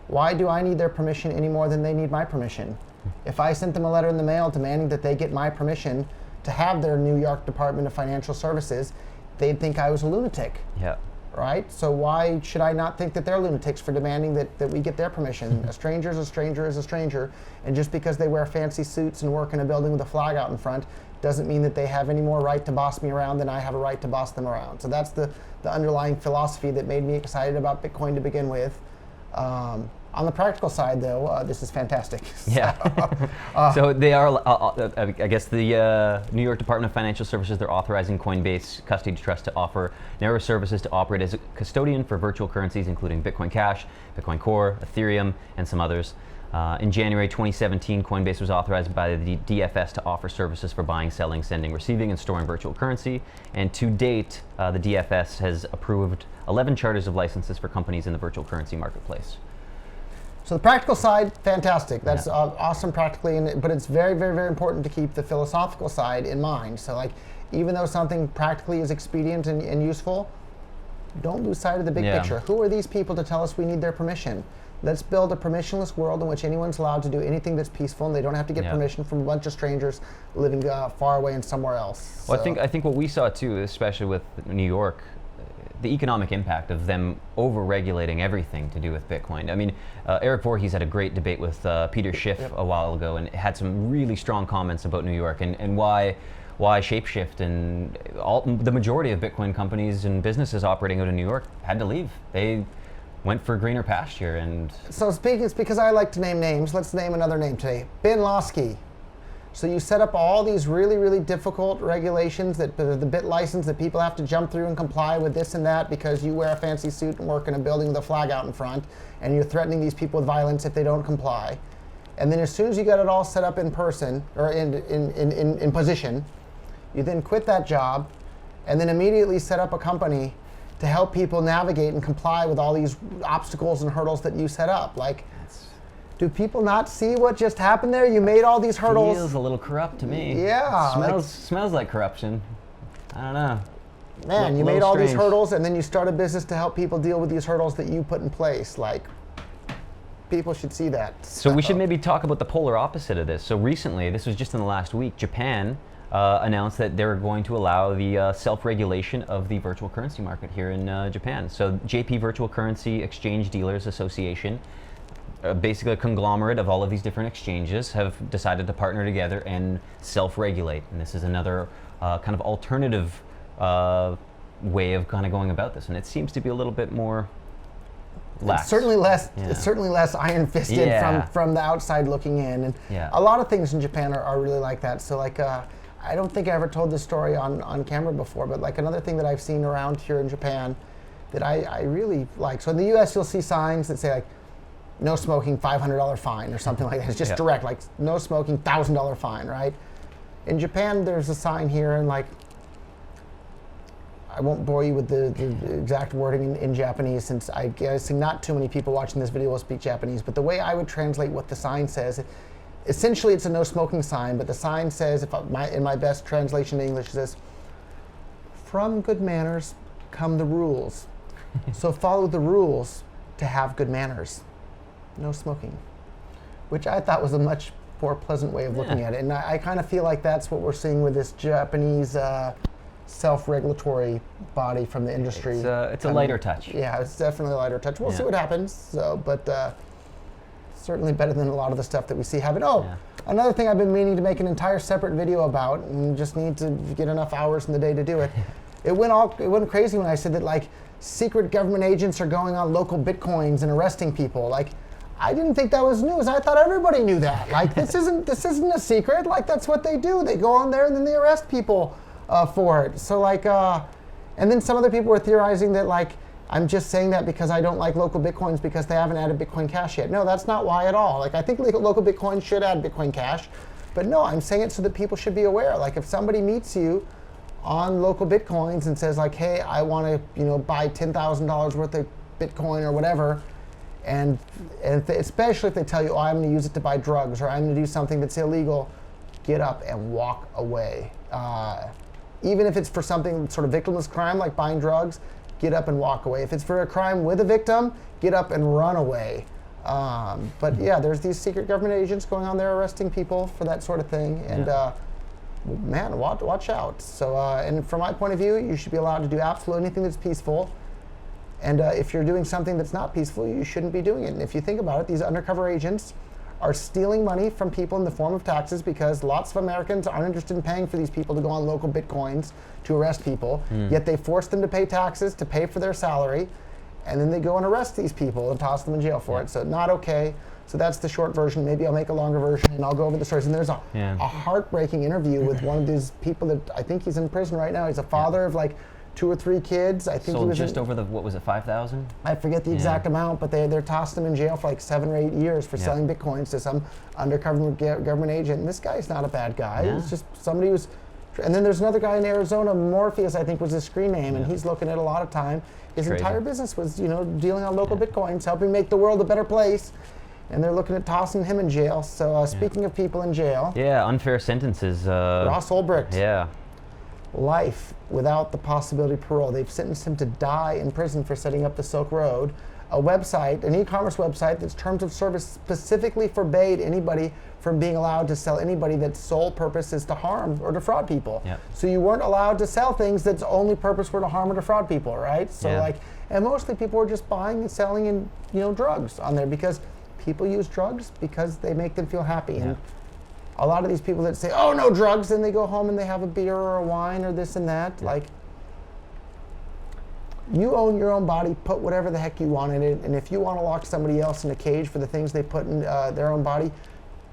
Why do I need their permission any more than they need my permission? If I sent them a letter in the mail demanding that they get my permission to have their New York Department of Financial Services, they'd think I was a lunatic. Yeah. Right? So why should I not think that they're lunatics for demanding that we get their permission? A stranger is a stranger is a stranger. And just because they wear fancy suits and work in a building with a flag out in front doesn't mean that they have any more right to boss me around than I have a right to boss them around. So that's the underlying philosophy that made me excited about Bitcoin to begin with. On the practical side, though, this is fantastic. So they are, I guess, the New York Department of Financial Services, they're authorizing Coinbase Custody Trust to offer narrow services to operate as a custodian for virtual currencies, including Bitcoin Cash, Bitcoin Core, Ethereum, and some others. In January 2017, Coinbase was authorized by the DFS to offer services for buying, selling, sending, receiving, and storing virtual currency. And to date, the DFS has approved 11 charters of licenses for companies in the virtual currency marketplace. So the practical side, fantastic. That's awesome practically, but it's very, very, very important to keep the philosophical side in mind. So like, even though something practically is expedient and useful, don't lose sight of the big picture. Who are these people to tell us we need their permission? Let's build a permissionless world in which anyone's allowed to do anything that's peaceful, and they don't have to get permission from a bunch of strangers living far away and somewhere else. Well, I think what we saw too, especially with New York, the economic impact of them over-regulating everything to do with Bitcoin. I mean, Eric Voorhees had a great debate with Peter Schiff a while ago, and had some really strong comments about New York and why Shapeshift and the majority of Bitcoin companies and businesses operating out of New York had to leave. They went for greener pasture. And so it's because I like to name names. Let's name another name today. Ben Losky. So you set up all these really, really difficult regulations that the bit license that people have to jump through and comply with this and that because you wear a fancy suit and work in a building with a flag out in front, and you're threatening these people with violence if they don't comply. And then as soon as you got it all set up in person or in position, you then quit that job and then immediately set up a company to help people navigate and comply with all these obstacles and hurdles that you set up. Like, do people not see what just happened there? You made all these hurdles. Feels a little corrupt to me. Yeah. Smells like corruption. I don't know. Man, you made all these hurdles and then you start a business to help people deal with these hurdles that you put in place. Like, people should see that. So we should maybe talk about the polar opposite of this. So recently, this was just in the last week, Japan announced that they're going to allow the self-regulation of the virtual currency market here in Japan. So JP Virtual Currency Exchange Dealers Association, basically a conglomerate of all of these different exchanges, have decided to partner together and self-regulate. And this is another kind of alternative way of kind of going about this. And it seems to be a little bit more lax. It's certainly less iron-fisted from the outside looking in. And a lot of things in Japan are really like that. So like, I don't think I ever told this story on camera before, but like another thing that I've seen around here in Japan that I really like. So in the US, you'll see signs that say like, no smoking, $500 fine or something like that. It's just direct, like no smoking, $1,000 fine, right? In Japan, there's a sign here and like, I won't bore you with the exact wording in Japanese since I guess not too many people watching this video will speak Japanese, but the way I would translate what the sign says, essentially it's a no smoking sign, but the sign says, in my best translation in English, it says, from good manners come the rules. So follow the rules to have good manners. No smoking. Which I thought was a much more pleasant way of looking at it. And I kind of feel like that's what we're seeing with this Japanese self-regulatory body from the industry. It's a lighter touch. Yeah, it's definitely a lighter touch. We'll see what happens. So, but certainly better than a lot of the stuff that we see happen. Another thing I've been meaning to make an entire separate video about, and just need to get enough hours in the day to do it. It went crazy when I said that like secret government agents are going on local Bitcoins and arresting people. Like, I didn't think that was news. I thought everybody knew that. Like, this isn't a secret. Like, that's what they do. They go on there and then they arrest people for it. So like, and then some other people were theorizing that like, I'm just saying that because I don't like local Bitcoins because they haven't added Bitcoin Cash yet. No, that's not why at all. Like, I think local Bitcoins should add Bitcoin Cash, but no, I'm saying it so that people should be aware. Like, if somebody meets you on local Bitcoins and says like, hey, I want to, buy $10,000 worth of Bitcoin or whatever, and especially if they tell you, oh, I'm going to use it to buy drugs or I'm going to do something that's illegal, get up and walk away. Even if it's for something sort of victimless crime like buying drugs, get up and walk away. If it's for a crime with a victim, get up and run away. But yeah, there's these secret government agents going on there arresting people for that sort of thing. And man, watch out. So, and from my point of view, you should be allowed to do absolutely anything that's peaceful. And if you're doing something that's not peaceful, you shouldn't be doing it. And if you think about it, these undercover agents are stealing money from people in the form of taxes because lots of Americans aren't interested in paying for these people to go on local Bitcoins to arrest people, yet they force them to pay taxes to pay for their salary, and then they go and arrest these people and toss them in jail for it. So not okay. So that's the short version. Maybe I'll make a longer version and I'll go over the stories. And there's a heartbreaking interview with one of these people that I think he's in prison right now. He's a father of like 2 or 3 kids. I think he Sold was just over the, what was it, 5,000? I forget the exact amount, but they're tossing him in jail for like 7 or 8 years for selling Bitcoins to some undercover government agent. And this guy's not a bad guy. Yeah. He's just somebody who's. And then there's another guy in Arizona, Morpheus, I think was his screen name, and he's looking at a lot of time. His Crazy. entire business was, dealing on local Bitcoins, helping make the world a better place. And they're looking at tossing him in jail. So speaking of people in jail. Yeah, unfair sentences. Ross Ulbricht. Yeah. Life without the possibility of parole. They've sentenced him to die in prison for setting up the Silk Road, a website, an e-commerce website that's terms of service specifically forbade anybody from being allowed to sell anybody that's sole purpose is to harm or defraud people. Yep. So you weren't allowed to sell things that's only purpose were to harm or defraud people, right? So and mostly people were just buying and selling and drugs on there because people use drugs because they make them feel happy. And a lot of these people that say, oh, no drugs, and they go home and they have a beer or a wine or this and that. Like, you own your own body, put whatever the heck you want in it, and if you want to lock somebody else in a cage for the things they put in their own body,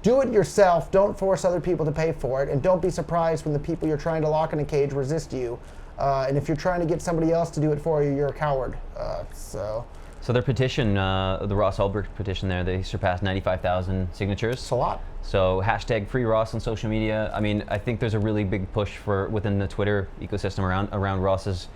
do it yourself. Don't force other people to pay for it, and don't be surprised when the people you're trying to lock in a cage resist you. And if you're trying to get somebody else to do it for you, you're a coward. So their petition, the Ross Ulbricht petition there, they surpassed 95,000 signatures. It's a lot. So hashtag free Ross on social media. I mean, I think there's a really big push within the Twitter ecosystem around Ross's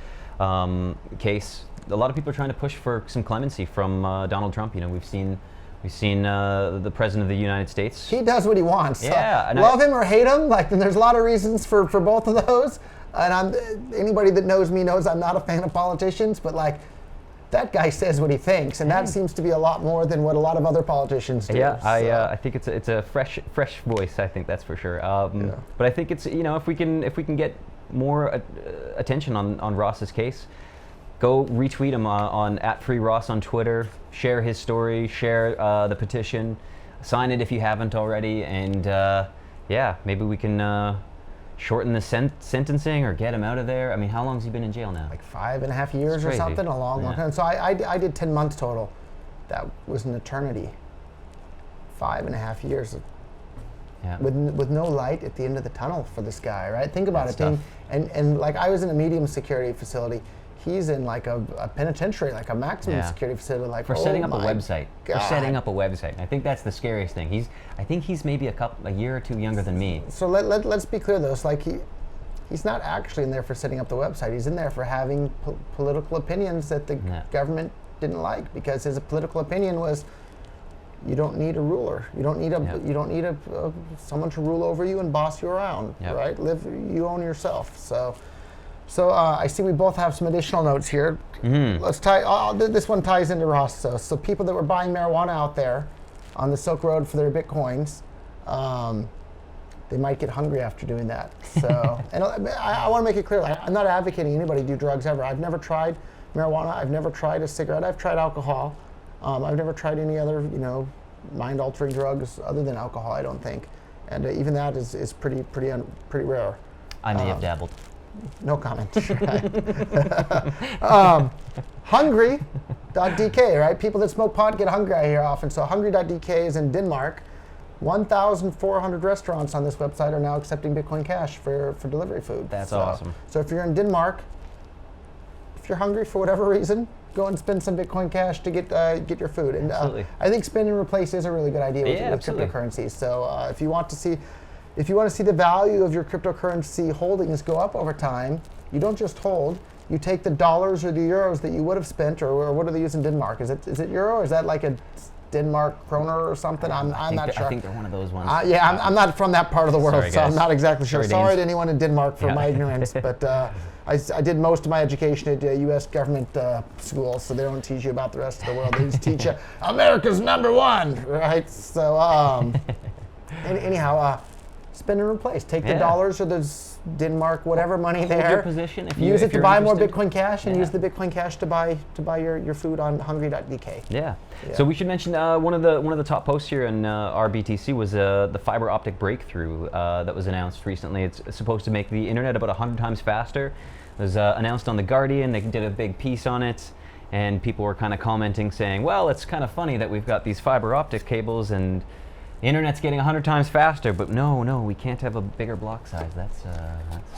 case. A lot of people are trying to push for some clemency from Donald Trump. We've seen the president of the United States. He does what he wants. Yeah, and love him or hate him. And there's a lot of reasons for both of those. And anybody that knows me knows I'm not a fan of politicians, but that guy says what he thinks, and that seems to be a lot more than what a lot of other politicians do. Yeah, I think it's a fresh voice. I think that's for sure. But I think it's if we can get more attention on Ross's case, go retweet him on @FreeRoss on Twitter, share his story, share the petition, sign it if you haven't already, and maybe we can shorten the sentencing or get him out of there. I mean, how long has he been in jail now? Like 5.5 years or something, a long time. So I did 10 months total. That was an eternity. 5.5 years. Yeah. With no light at the end of the tunnel for this guy, right? Think about That's it. tough. And I was in a medium security facility. He's in a penitentiary, like a maximum security facility. For setting up a website. God. For setting up a website. I think that's the scariest thing. I think he's maybe a year or two younger than me. So let's be clear though. It's he's not actually in there for setting up the website. He's in there for having political opinions that the government didn't like, because his political opinion was, you don't need a ruler. You don't need someone to rule over you and boss you around, right? You own yourself. So I see we both have some additional notes here. Mm-hmm. Let's tie. This one ties into Ross. So people that were buying marijuana out there on the Silk Road for their Bitcoins, they might get hungry after doing that. So, and I want to make it clear, I'm not advocating anybody do drugs ever. I've never tried marijuana. I've never tried a cigarette. I've tried alcohol. I've never tried any other, mind-altering drugs other than alcohol, I don't think. And even that is pretty rare. I may have dabbled. No comment. Hungry.dk, right? People that smoke pot get hungry, I hear often. So hungry.dk is in Denmark. 1,400 restaurants on this website are now accepting Bitcoin Cash for delivery food. That's awesome. So if you're in Denmark, if you're hungry for whatever reason, go and spend some Bitcoin Cash to get your food. And I think spend and replace is a really good idea with cryptocurrencies. So if you want to see the value of your cryptocurrency holdings go up over time, you don't just hold. You take the dollars or the euros that you would have spent, or what do they use in Denmark? Is it euro? Or is that like a Denmark kroner or something? I'm not sure. I think they're one of those ones. I'm not from that part of the world, Sorry, so I'm guys. not exactly sure. Sorry to Danes. anyone in Denmark for my ignorance, but I did most of my education at U.S. government schools, so they don't teach you about the rest of the world. They just teach you America's #1, right? So anyhow. Spend and replace. Take the dollars or the Denmark, whatever money Hold there. your position use it to buy more Bitcoin Cash, and Yeah. use the Bitcoin Cash to buy your food on hungry.dk. Yeah. So we should mention one of the top posts here in our BTC was the fiber optic breakthrough that was announced recently. It's supposed to make the internet about 100 times faster. It was announced on The Guardian. They did a big piece on it, and people were kind of commenting saying, well, it's kind of funny that we've got these fiber optic cables and Internet's getting 100 times faster, but no, we can't have a bigger block size. That's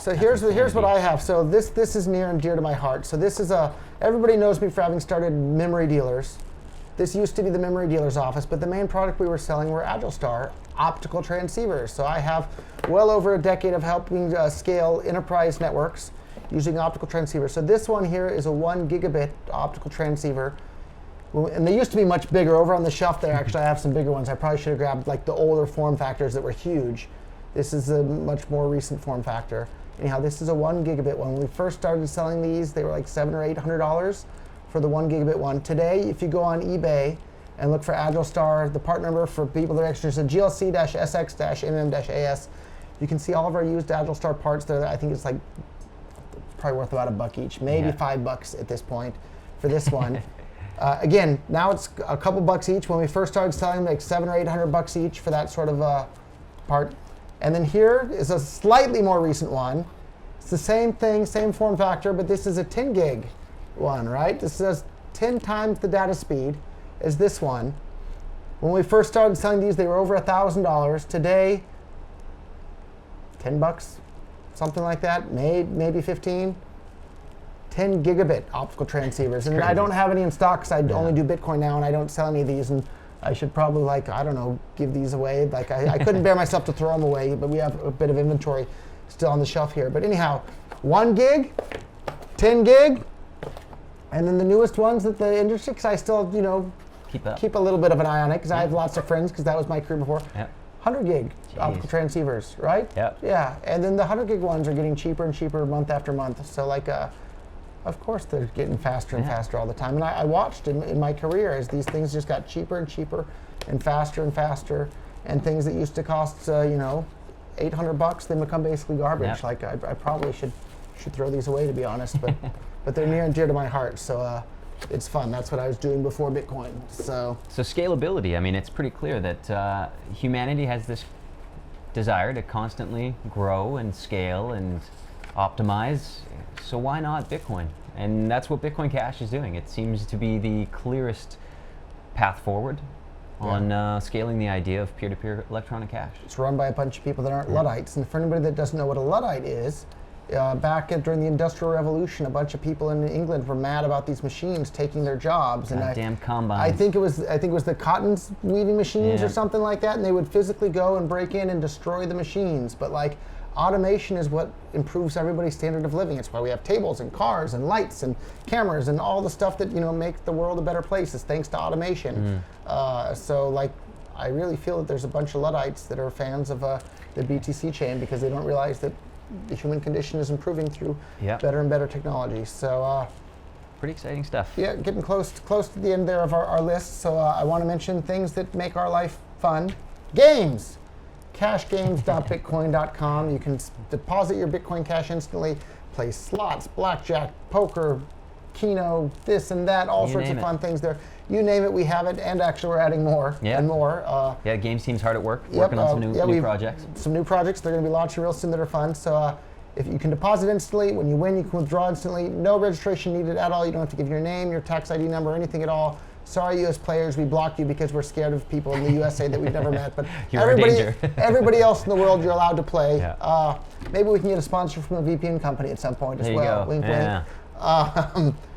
So here's what I have. So this is near and dear to my heart. So this is everybody knows me for having started memory dealers. This used to be the memory dealer's office, but the main product we were selling were AgileStar optical transceivers. So I have well over a decade of helping scale enterprise networks using optical transceivers. So this one here is a 1 gigabit optical transceiver. And they used to be much bigger. Over on the shelf there, actually, I have some bigger ones. I probably should have grabbed like the older form factors that were huge. This is a much more recent form factor. Anyhow, this is a 1 gigabit one. When we first started selling these, they were like $700 or $800 for the 1 gigabit one. Today, if you go on eBay and look for AgileStar, the part number for people that are extras, GLC-SX-MM-AS, you can see all of our used AgileStar parts there. I think it's like probably worth about $1 each, maybe $5 at this point for this one. Again, now it's a couple bucks each. When we first started selling, like $700 or $800 each for that sort of part. And then here is a slightly more recent one. It's the same thing, same form factor, but this is a 10 gig one, right? This has 10 times the data speed as this one. When we first started selling these, they were over $1,000. Today, $10, something like that, maybe 15. 10 gigabit optical transceivers. And I don't have any in stock because I only do Bitcoin now and I don't sell any of these. And I should probably, like, I don't know, give these away. Like, I couldn't bear myself to throw them away, but we have a bit of inventory still on the shelf here. But anyhow, 1 gig, 10 gig, and then the newest ones that the industry, because I still, keep a little bit of an eye on it because I have lots of friends because that was my career before. 100 gig optical transceivers, right? Yeah. And then the 100 gig ones are getting cheaper and cheaper month after month. So like, of course they're getting faster and faster all the time. And I watched in my career as these things just got cheaper and cheaper and faster, and things that used to cost, $800, they become basically garbage. Like I probably should throw these away, to be honest, but they're near and dear to my heart. So it's fun. That's what I was doing before Bitcoin. So scalability. I mean, it's pretty clear that humanity has this desire to constantly grow and scale and optimize. So why not Bitcoin? And that's what Bitcoin Cash is doing. It seems to be the clearest path forward on scaling the idea of peer-to-peer electronic cash. It's run by a bunch of people that aren't Luddites. And for anybody that doesn't know what a Luddite is, back during the Industrial Revolution, a bunch of people in England were mad about these machines taking their jobs. Damn combines. I think it was the cotton weaving machines or something like that, and they would physically go and break in and destroy the machines. But like, automation is what improves everybody's standard of living. It's why we have tables and cars and lights and cameras and all the stuff that make the world a better place is thanks to automation. So like, I really feel that there's a bunch of Luddites that are fans of the BTC chain because they don't realize that the human condition is improving through better and better technology. So pretty exciting stuff. Yeah, getting close to the end there of our list. So I want to mention things that make our life fun. Games. Cashgames.bitcoin.com. You can deposit your Bitcoin Cash instantly, play slots, blackjack, poker, Keno, this and that, all sorts of fun things there. You name it, we have it, and actually we're adding more and more. Games team's hard at work, working on some new projects. Some new projects they're going to be launching real soon that are fun. So if you can deposit instantly, when you win, you can withdraw instantly. No registration needed at all. You don't have to give your name, your tax ID number, anything at all. Sorry, U.S. players, we blocked you because we're scared of people in the USA that we've never met. But everybody else in the world, you're allowed to play. Maybe we can get a sponsor from a VPN company at some point as well. Wink, wink.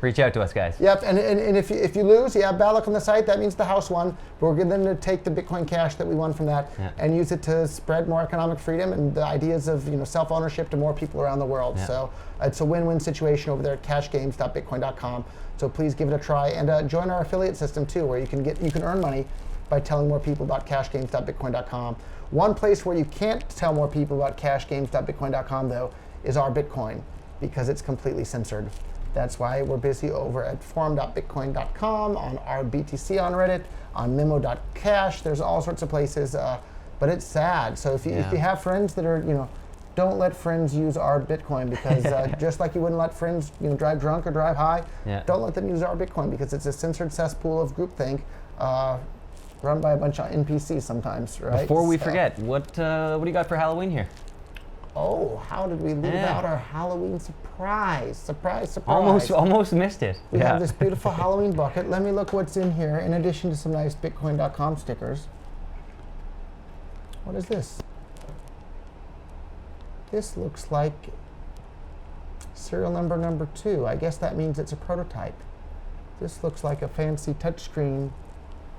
Reach out to us, guys. Yep, and if you lose, bad luck on the site. That means the house won. But we're going to take the Bitcoin Cash that we won from that and use it to spread more economic freedom and the ideas of self-ownership to more people around the world. So it's a win-win situation over there at cashgames.bitcoin.com. So please give it a try and join our affiliate system too, where you can earn money by telling more people about cashgames.bitcoin.com. One place where you can't tell more people about cashgames.bitcoin.com though is our Bitcoin, because it's completely censored. That's why we're busy over at forum.bitcoin.com, on our BTC on Reddit, on memo.cash. There's all sorts of places, but it's sad. So if you have friends that are, don't let friends use our Bitcoin because just like you wouldn't let friends drive drunk or drive high, don't let them use our Bitcoin because it's a censored cesspool of groupthink run by a bunch of NPCs sometimes, right? Before we forget, what do you got for Halloween here? Oh, how did we leave out our Halloween surprise? Surprise. Almost missed it. We have this beautiful Halloween bucket. Let me look what's in here in addition to some nice Bitcoin.com stickers. What is this? This looks like serial number 2. I guess that means it's a prototype. This looks like a fancy touchscreen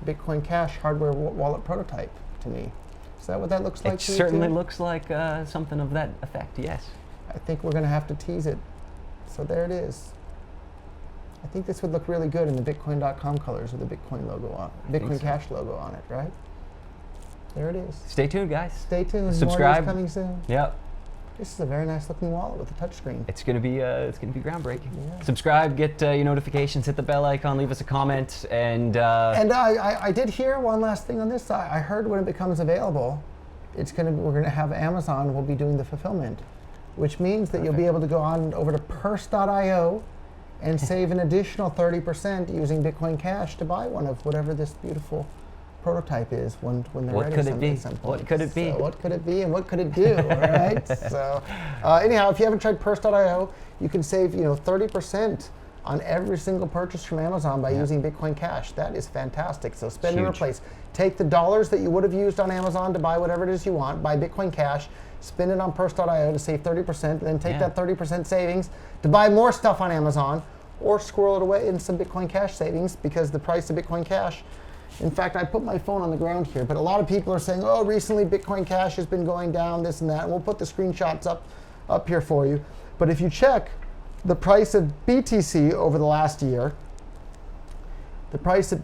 Bitcoin Cash hardware wallet prototype to me. Is that what that looks like It to you certainly too? looks like something of that effect, yes. I think we're going to have to tease it. So there it is. I think this would look really good in the Bitcoin.com colors with the Bitcoin logo on Bitcoin Cash logo on it, right? There it is. Stay tuned, guys. Stay tuned. Subscribe. More news coming soon. Yep. This is a very nice looking wallet with a touchscreen. It's gonna be groundbreaking. Yeah. Subscribe, get your notifications, hit the bell icon, leave us a comment, and I did hear one last thing on this. I heard when it becomes available, we're gonna have Amazon will be doing the fulfillment, which means that you'll be able to go on over to purse.io and save an additional 30% using Bitcoin Cash to buy one of whatever this beautiful prototype is when they're What ready. could it be? At some point. What could it be? So what could it be and what could it do? All right. So anyhow, if you haven't tried purse.io, you can save 30% on every single purchase from Amazon by using Bitcoin Cash. That is fantastic. So spend and Huge. replace. Take the dollars that you would have used on Amazon to buy whatever it is you want, buy Bitcoin Cash, spend it on purse.io to save 30%, and then take that 30% savings to buy more stuff on Amazon, or squirrel it away in some Bitcoin Cash savings, because the price of Bitcoin Cash, in fact, I put my phone on the ground here, but a lot of people are saying, oh, recently Bitcoin Cash has been going down, this and that, and we'll put the screenshots up here for you. But if you check the price of BTC over the last year, the price of,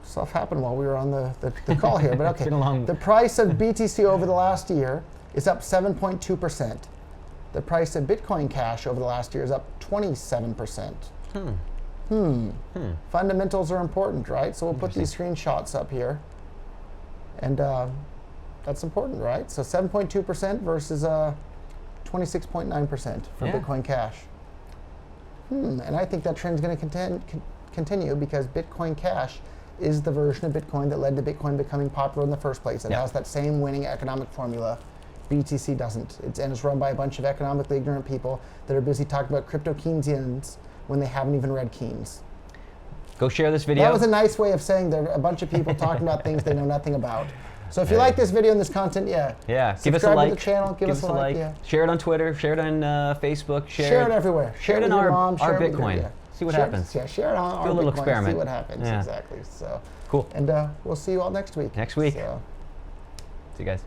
stuff happened while we were on the call here, but okay. The price of BTC over the last year is up 7.2%. The price of Bitcoin Cash over the last year is up 27%. Fundamentals are important, right? So we'll put these screenshots up here. And that's important, right? So 7.2% versus 26.9% for Bitcoin Cash. And I think that trend's going to continue because Bitcoin Cash is the version of Bitcoin that led to Bitcoin becoming popular in the first place. It has that same winning economic formula. BTC doesn't. And it's run by a bunch of economically ignorant people that are busy talking about crypto Keynesians when they haven't even read Keynes. Go share this video. That was a nice way of saying there are a bunch of people talking about things they know nothing about. So if you like this video and this content, give us a like. Subscribe to the channel, give us a like. Share it on Twitter, share it on Facebook, share it everywhere. Share it in with your our mom, share it with Bitcoin. your, See what happens. Yeah, share it on our Do a little Bitcoin, experiment. see what happens, exactly. So cool. And we'll see you all next week. Next week. So. See you guys.